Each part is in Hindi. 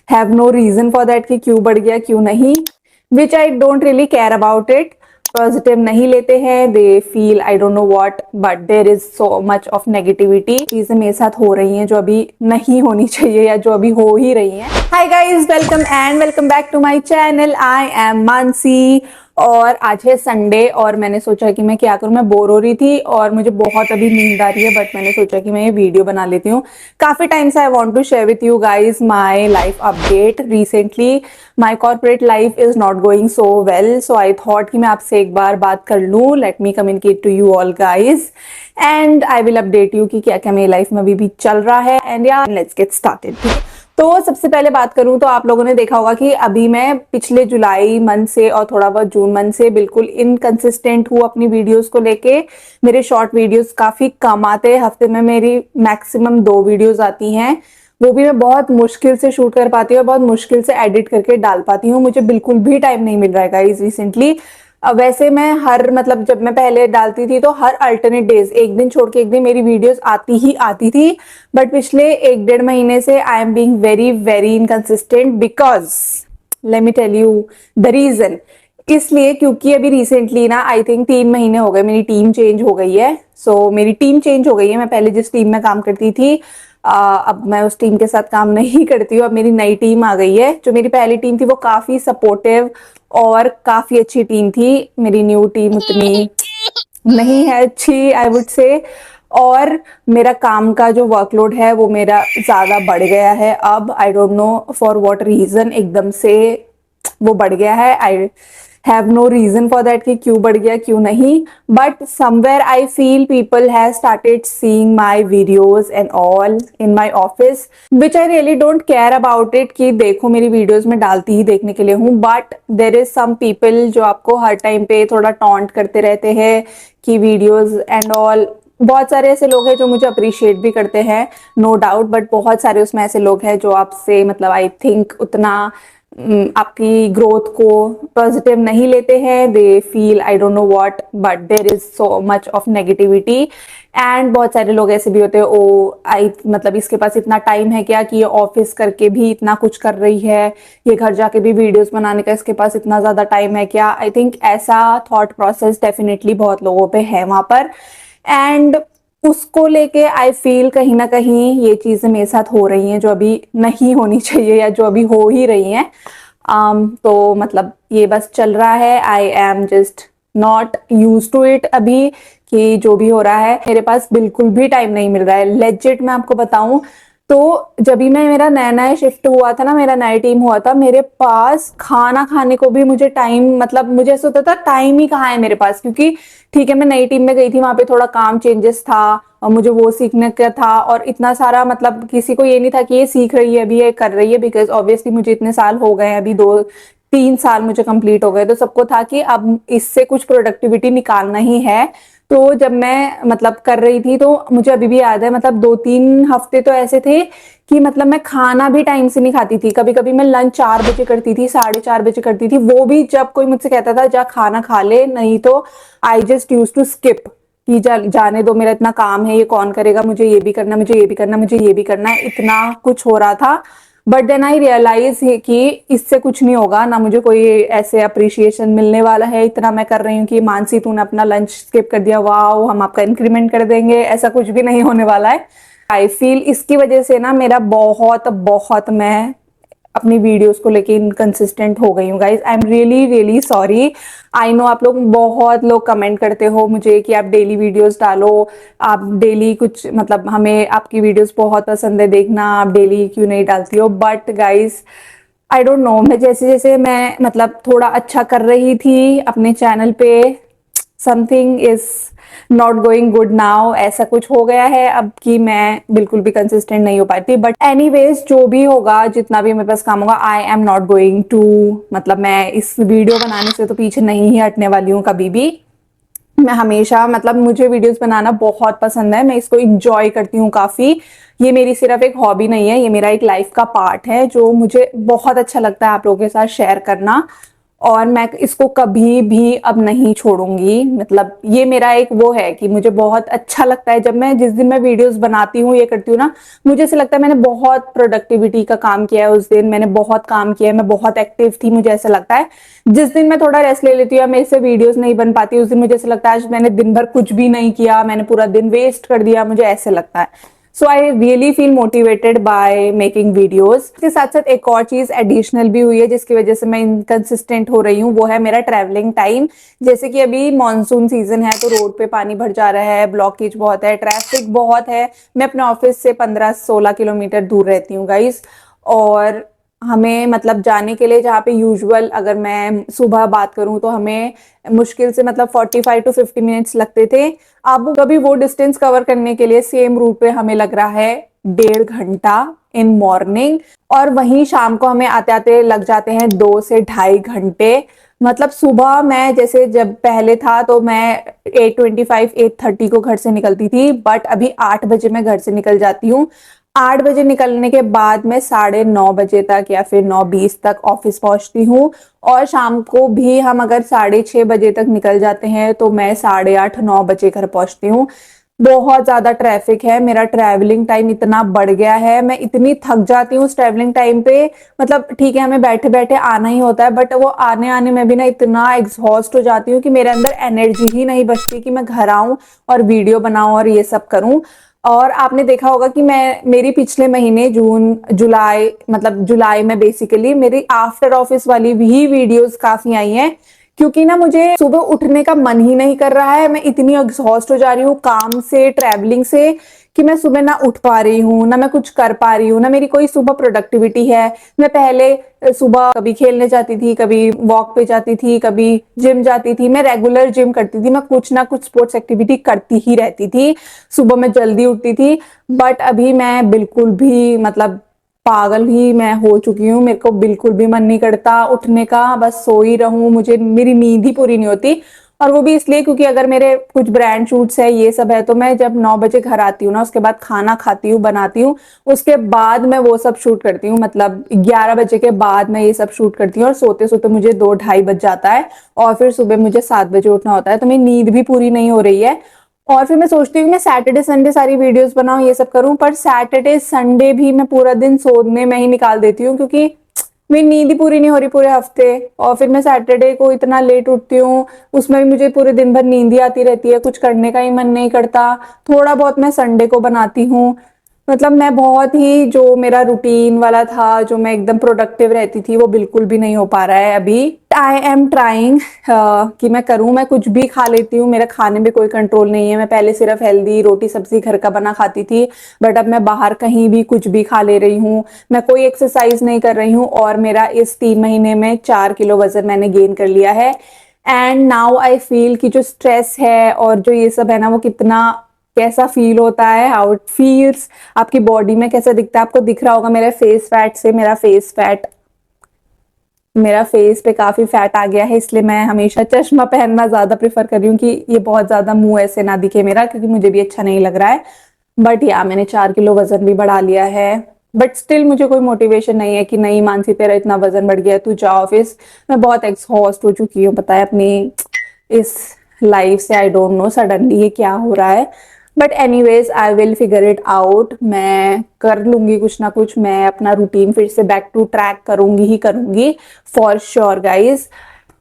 Have no reason for that कि क्यों बढ़ गया क्यों नहीं, which I don't really care about it. Positive नहीं लेते हैं, they feel I don't know what, but there is so much of negativity. चीजें मेरे साथ हो रही हैं जो अभी नहीं होनी चाहिए या जो अभी हो ही रही हैं। Hi guys, welcome and welcome back to my channel. I am Mansi और आज है संडे और मैंने सोचा कि मैं क्या करूं, मैं बोर हो रही थी और मुझे बहुत अभी नींद आ रही है, बट मैंने सोचा कि मैं ये वीडियो बना लेती हूँ। काफी टाइम से I want to share with you guys my life update. Recently my corporate life is not going so well, so I thought कि मैं आपसे एक बार बात कर लूं। Let me communicate to you all guys and I will update you कि क्या क्या मेरी लाइफ में अभी भी चल रहा है। एंड या लेट्स गेट स्टार्टेड। तो सबसे पहले बात करूं तो आप लोगों ने देखा होगा कि अभी मैं पिछले जुलाई मंथ से और थोड़ा बहुत जून मंथ से बिल्कुल इनकंसिस्टेंट हूँ अपनी वीडियोस को लेके। मेरे शॉर्ट वीडियोस काफी कम आते हैं, हफ्ते में मेरी मैक्सिमम 2 वीडियोस आती हैं, वो भी मैं बहुत मुश्किल से शूट कर पाती हूँ और बहुत मुश्किल से एडिट करके डाल पाती हूँ। मुझे बिल्कुल भी टाइम नहीं मिल रहा है गाइस रिसेंटली। वैसे मैं हर मतलब जब मैं पहले डालती थी तो हर अल्टरनेट डेज एक दिन छोड़ के एक दिन मेरी वीडियोस आती ही आती थी, बट पिछले 1-1.5 महीने से I am being very very inconsistent because let me tell you the reason. इसलिए क्योंकि अभी रिसेंटली ना आई थिंक 3 महीने हो गए मेरी टीम चेंज हो गई है। सो मेरी टीम चेंज हो गई है। मैं पहले जिस टीम में काम करती थी अब मैं उस टीम के साथ काम नहीं करती हूँ। अब मेरी नई टीम आ गई है। जो मेरी पहली टीम थी वो काफी सपोर्टिव और काफी अच्छी टीम थी। मेरी न्यू टीम उतनी नहीं है अच्छी आई वुड से, और मेरा काम का जो वर्कलोड है वो मेरा ज्यादा बढ़ गया है। अब I don't know for what reason एकदम से वो बढ़ गया है। I have no reason for that कि क्यों बढ़ गया क्यों नहीं, but somewhere I feel people have started seeing my videos and all in my office, which I really don't care about it कि देखो मेरी वीडियोस में डालती ही देखने के लिए हूँ, but there is some people जो आपको हर टाइम पे थोड़ा टॉन्ट करते रहते हैं कि वीडियोस एंड ऑल। बहुत सारे ऐसे लोग हैं जो मुझे अप्रिशिएट भी करते हैं, नो डाउट, बट बहुत सारे उसमें ऐसे लोग हैं जो आपसे मतलब आई थिंक उतना आपकी ग्रोथ को पॉजिटिव नहीं लेते हैं। They feel I don't know what, but there is so much of negativity. And बहुत सारे लोग ऐसे भी होते हैं, ओ आई मतलब इसके पास इतना टाइम है क्या कि ये ऑफिस करके भी इतना कुछ कर रही है, ये घर जाके भी वीडियोस बनाने का इसके पास इतना ज्यादा टाइम है क्या। आई थिंक ऐसा थॉट प्रोसेस डेफिनेटली बहुत लोगों पे है वहां पर, एंड उसको लेके आई फील कहीं ना कहीं ये चीजें मेरे साथ हो रही हैं जो अभी नहीं होनी चाहिए या जो अभी हो ही रही हैं। तो मतलब ये बस चल रहा है। I am just not use to it अभी कि जो भी हो रहा है मेरे पास बिल्कुल भी टाइम नहीं मिल रहा है। लेजिट मैं आपको बताऊं तो जब भी मैं मेरा नया नया शिफ्ट हुआ था ना, मेरा नया टीम हुआ था, मेरे पास खाना खाने को भी मुझे टाइम मतलब मुझे ऐसा होता था टाइम ही कहाँ है मेरे पास, क्योंकि ठीक है मैं नई टीम में गई थी, वहां पे थोड़ा काम चेंजेस था और मुझे वो सीखने का था, और इतना सारा मतलब किसी को ये नहीं था कि ये सीख रही है अभी ये कर रही है, बिकॉज ऑब्वियसली मुझे इतने साल हो गए हैं, अभी 2-3 साल मुझे कंप्लीट हो गए, तो सबको था कि अब इससे कुछ प्रोडक्टिविटी निकालना ही है। तो जब मैं मतलब कर रही थी तो मुझे अभी भी याद है, मतलब 2-3 हफ्ते तो ऐसे थे कि मतलब मैं खाना भी टाइम से नहीं खाती थी। कभी कभी मैं लंच 4 बजे करती थी, 4:30 बजे करती थी, वो भी जब कोई मुझसे कहता था जा खाना खा ले, नहीं तो I just use to skip कि जाने दो, मेरा इतना काम है, ये कौन करेगा, मुझे ये भी करना, मुझे ये भी करना, मुझे ये भी करना है, इतना कुछ हो रहा था। बट देन आई रियलाइज कि इससे कुछ नहीं होगा ना, मुझे कोई ऐसे अप्रिशिएशन मिलने वाला है। इतना मैं कर रही हूँ कि मानसी तूने अपना लंच स्किप कर दिया, वाओ हम आपका इंक्रीमेंट कर देंगे, ऐसा कुछ भी नहीं होने वाला है। आई फील इसकी वजह से ना मेरा बहुत बहुत मैं अपनी वीडियोस को लेके इनकंसिस्टेंट हो गई हूँ guys. I am really really sorry. I know आप लोग बहुत लोग कमेंट करते हो मुझे कि आप डेली वीडियोस डालो, आप डेली कुछ मतलब हमें आपकी वीडियोस बहुत पसंद है देखना, आप डेली क्यों नहीं डालती हो, but guys I don't know, मैं जैसे जैसे मैं मतलब थोड़ा अच्छा कर रही थी अपने चैनल पे, something is not going good now, ऐसा कुछ हो गया है अब कि मैं बिल्कुल भी कंसिस्टेंट नहीं हो पाती। बट एनीवेज जो भी होगा, जितना भी मेरे पास काम होगा, I am not going to मतलब मैं इस वीडियो बनाने से तो पीछे नहीं ही हटने वाली हूँ कभी भी। मैं हमेशा मतलब मुझे वीडियोस बनाना बहुत पसंद है, मैं इसको इंजॉय करती हूँ काफी। ये मेरी सिर्फ एक हॉबी नहीं है, ये मेरा एक लाइफ का पार्ट है जो मुझे बहुत अच्छा लगता है आप लोगों के साथ शेयर करना। और मैं इसको कभी भी अब नहीं छोड़ूंगी। मतलब ये मेरा एक वो है कि मुझे बहुत अच्छा लगता है जब मैं जिस दिन मैं वीडियोस बनाती हूँ, ये करती हूँ ना, मुझे ऐसा लगता है मैंने बहुत प्रोडक्टिविटी का काम किया है, उस दिन मैंने बहुत काम किया है, मैं बहुत एक्टिव थी, मुझे ऐसा लगता है। जिस दिन मैं थोड़ा रेस्ट ले लेती हूँ या मेरे से वीडियोस नहीं बन पाती, उस दिन मुझे ऐसा लगता है आज मैंने दिन भर कुछ भी नहीं किया, मैंने पूरा दिन वेस्ट कर दिया, मुझे ऐसे लगता है। So I really feel motivated by making videos. इसके साथ साथ एक और चीज एडिशनल भी हुई है जिसकी वजह से मैं इनकंसिस्टेंट हो रही हूँ, वो है मेरा ट्रैवलिंग टाइम। जैसे कि अभी मॉनसून सीजन है तो रोड पे पानी भर जा रहा है, ब्लॉकेज बहुत है, ट्रैफिक बहुत है। मैं अपने ऑफिस से 15-16 किलोमीटर दूर रहती हूँ गाइस, और हमें मतलब जाने के लिए जहाँ पे यूजुअल अगर मैं सुबह बात करूँ तो हमें मुश्किल से मतलब 45 to 50 मिनट्स लगते थे। अब कभी वो डिस्टेंस कवर करने के लिए सेम रूट पे हमें लग रहा है 1.5 घंटा इन मॉर्निंग, और वहीं शाम को हमें आते आते लग जाते हैं 2 से ढाई घंटे। मतलब सुबह मैं जैसे जब पहले था तो मैं 8:25 8:30 को घर से निकलती थी, बट अभी 8 बजे मैं घर से निकल जाती हूँ। 8 बजे निकलने के बाद मैं 9:30 बजे तक या फिर 9:20 तक ऑफिस पहुंचती हूँ। और शाम को भी हम अगर 6:30 बजे तक निकल जाते हैं तो मैं 8:30 9 बजे घर पहुंचती हूँ। बहुत ज्यादा ट्रैफिक है, मेरा ट्रैवलिंग टाइम इतना बढ़ गया है, मैं इतनी थक जाती हूँ उस ट्रैवलिंग टाइम पे। मतलब ठीक है हमें बैठे बैठे आना ही होता है, बट वो आने आने में भी ना इतना एग्जॉस्ट हो जाती हूँ कि मेरे अंदर एनर्जी ही नहीं बचती कि मैं घर आऊं और वीडियो बनाऊं और ये सब करूं। और आपने देखा होगा कि मैं मेरी पिछले महीने जून जुलाई मतलब जुलाई में बेसिकली मेरी आफ्टर ऑफिस वाली भी वीडियोस काफी आई हैं, क्योंकि ना मुझे सुबह उठने का मन ही नहीं कर रहा है। मैं इतनी एग्जॉस्ट हो जा रही हूँ काम से, ट्रैवलिंग से, कि मैं सुबह ना उठ पा रही हूँ, ना मैं कुछ कर पा रही हूँ, ना मेरी कोई सुबह प्रोडक्टिविटी है। मैं पहले सुबह कभी खेलने जाती थी, कभी वॉक पे जाती थी, कभी जिम जाती थी, मैं रेगुलर जिम करती थी, मैं कुछ ना कुछ स्पोर्ट्स एक्टिविटी करती ही रहती थी। सुबह मैं जल्दी उठती थी। बट अभी मैं बिल्कुल भी मतलब पागल ही मैं हो चुकी हूँ, मेरे को बिल्कुल भी मन नहीं करता उठने का, बस सो ही रहूं, मुझे मेरी नींद ही पूरी नहीं होती। और वो भी इसलिए क्योंकि अगर मेरे कुछ ब्रांड शूट्स है ये सब है तो मैं जब 9 बजे घर आती हूँ ना, उसके बाद खाना खाती हूँ, बनाती हूँ, उसके बाद मैं वो सब शूट करती हूँ। मतलब 11 बजे के बाद मैं ये सब शूट करती हूँ और सोते सोते मुझे 2 ढाई बज जाता है, और फिर सुबह मुझे 7 बजे उठना होता है, तो मेरी नींद भी पूरी नहीं हो रही है। और फिर मैं सोचती हूँ कि मैं सैटरडे संडे सारी वीडियोस बनाऊं, ये सब करूं, पर सैटरडे संडे भी मैं पूरा दिन सोने में ही निकाल देती हूँ, क्योंकि मेरी नींद ही पूरी नहीं हो रही पूरे हफ्ते। और फिर मैं सैटरडे को इतना लेट उठती हूँ, उसमें भी मुझे पूरे दिन भर नींद ही आती रहती है, कुछ करने का ही मन नहीं करता। थोड़ा बहुत मैं संडे को बनाती हूँ। मतलब मैं बहुत ही जो मेरा रूटीन वाला था, जो मैं एकदम प्रोडक्टिव रहती थी, वो बिल्कुल भी नहीं हो पा रहा है अभी। आई एम ट्राइंग कि मैं करूं, मैं कुछ भी खा लेती हूँ, मेरे खाने में कोई कंट्रोल नहीं है। मैं पहले सिर्फ हेल्दी रोटी सब्जी घर का बना खाती थी, बट अब मैं बाहर कहीं भी कुछ भी खा ले रही हूँ। मैं कोई एक्सरसाइज नहीं कर रही हूँ, और मेरा इस 3 महीने में 4 किलो वजन मैंने गेन कर लिया है। एंड नाउ आई फील कि जो स्ट्रेस है और जो ये सब है ना, वो कितना कैसा फील होता है, हाउ इट फील्स, आपकी बॉडी में कैसा दिखता है। आपको दिख रहा होगा मेरे फेस फैट से, मेरा फेस पे काफी फैट आ गया है, इसलिए मैं हमेशा चश्मा पहनना ज्यादा प्रेफर कर रही हूँ कि ये बहुत ज्यादा मुंह ऐसे ना दिखे मेरा, क्योंकि मुझे भी अच्छा नहीं लग रहा है। बट या मैंने 4 किलो वजन भी बढ़ा लिया है। बट स्टिल मुझे कोई मोटिवेशन नहीं है कि नहीं मानसी तेरा इतना वजन बढ़ गया है, तू जा ऑफिस। मैं बहुत एक्सहॉस्ट हो चुकी हूँ पता है अपनी इस लाइफ से। आई डोंट नो सडनली ये क्या हो रहा है, but anyways I will figure it out. मैं कर लूंगी कुछ ना कुछ, मैं अपना रूटीन फिर से बैक टू ट्रैक करूंगी ही करूंगी, फॉर श्योर गाइज।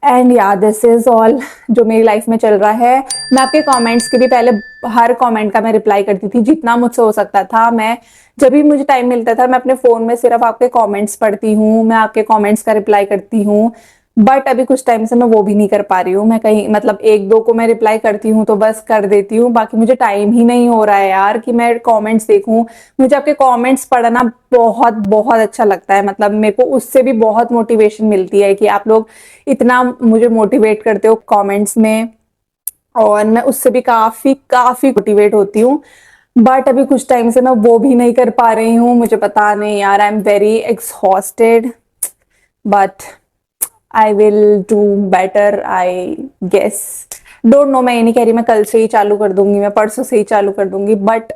एंड या दिस इज ऑल जो मेरी लाइफ में चल रहा है। मैं आपके कमेंट्स के भी पहले हर कमेंट का मैं रिप्लाई करती थी जितना मुझसे हो सकता था। मैं जब भी मुझे टाइम मिलता था मैं अपने फोन में सिर्फ आपके कमेंट्स पढ़ती हूँ, मैं आपके कमेंट्स का रिप्लाई करती हूँ। बट अभी कुछ टाइम से मैं वो भी नहीं कर पा रही हूँ। मैं कहीं मतलब एक दो को मैं रिप्लाई करती हूँ तो बस कर देती हूँ, बाकी मुझे टाइम ही नहीं हो रहा है यार कि मैं कमेंट्स देखूं। मुझे आपके कमेंट्स पढ़ना बहुत बहुत अच्छा लगता है, मतलब मेरे को उससे भी बहुत मोटिवेशन मिलती है कि आप लोग इतना मुझे मोटिवेट करते हो कमेंट्स में, और मैं उससे भी काफी काफी मोटिवेट होती हूँ। बट अभी कुछ टाइम से मैं वो भी नहीं कर पा रही हूँ, मुझे पता नहीं यार, I am very exhausted, but I will do better I guess. Don't know, मैं ये नहीं कह रही मैं कल से ही चालू कर दूंगी, मैं परसों से ही चालू कर दूंगी, but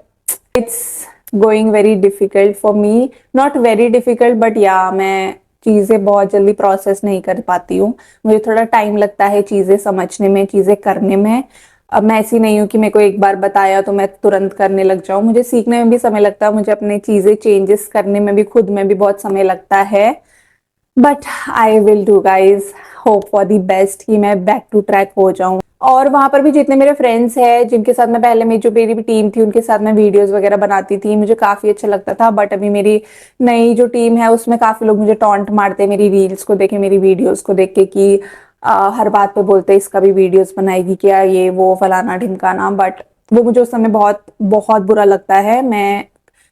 it's going very difficult for me. Not very difficult but या मैं चीज़ें बहुत जल्दी प्रोसेस नहीं कर पाती हूँ, मुझे थोड़ा टाइम लगता है चीज़ें समझने में, चीज़ें करने में। अब मैं ऐसी नहीं हूँ कि मेरे को एक बार बताया तो मैं तुरंत करने लग जाऊँ, मुझे सीखने में भी समय लगता है, मुझे अपनी चीज़ें चेंजेस करने में भी खुद में भी बहुत समय लगता है। But I will do guys, hope for the best कि मैं बैक टू ट्रैक हो जाऊं। और वहां पर भी जितने मेरे फ्रेंड्स हैं जिनके साथ मैं पहले, मेरी जो मेरी भी टीम थी उनके साथ मैं वीडियोस वगैरह बनाती थी, मुझे काफी अच्छा लगता था। बट अभी मेरी नई जो टीम है उसमें काफी लोग मुझे टॉन्ट मारते हैं मेरी रील्स को देख के, मेरी वीडियोस को देख के, कि हर बात पे बोलते हैं इसका भी वीडियोस बनाएगी क्या, ये वो फलाना ढिमकाना। बट वो मुझे उस समय बहुत बहुत बुरा लगता है। मैं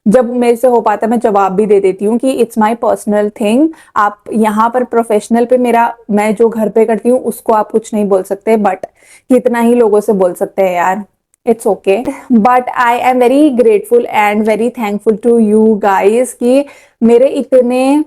जब मेरे से हो पाता है मैं जवाब भी दे देती हूँ कि इट्स माय पर्सनल थिंग, आप यहाँ पर प्रोफेशनल पे मेरा, मैं जो घर पे करती हूँ उसको आप कुछ नहीं बोल सकते, बट कितना ही लोगों से बोल सकते हैं यार, it's okay. But I am very grateful and very thankful to you guys कि मेरे इतने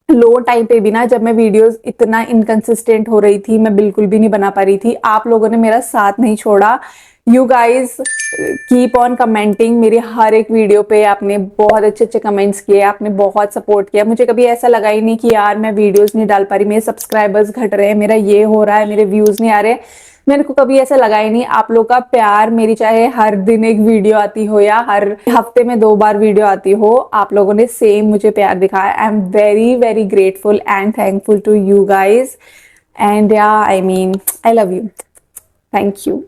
लो टाइम पे भी ना, जब मैं वीडियोस इतना इनकंसिस्टेंट हो रही थी, मैं बिल्कुल भी नहीं बना पा रही थी, आप लोगों ने मेरा साथ नहीं छोड़ा। You guys keep on commenting, मेरी हर एक वीडियो पे आपने बहुत अच्छे अच्छे कमेंट्स किए, आपने बहुत सपोर्ट किया। मुझे कभी ऐसा लगा ही नहीं कि यार मैं वीडियोस नहीं डाल पा रही, मेरे सब्सक्राइबर्स घट रहे हैं, मेरा ये हो रहा है, मेरे व्यूज नहीं आ रहे। मेरे को कभी ऐसा लगा ही नहीं। आप लोग का प्यार, मेरी चाहे हर दिन एक वीडियो आती हो या हर हफ्ते में 2 बार वीडियो आती हो, आप लोगों ने सेम मुझे प्यार दिखाया। I am very very grateful and thankful to you guys, and yeah I mean I love you, thank you.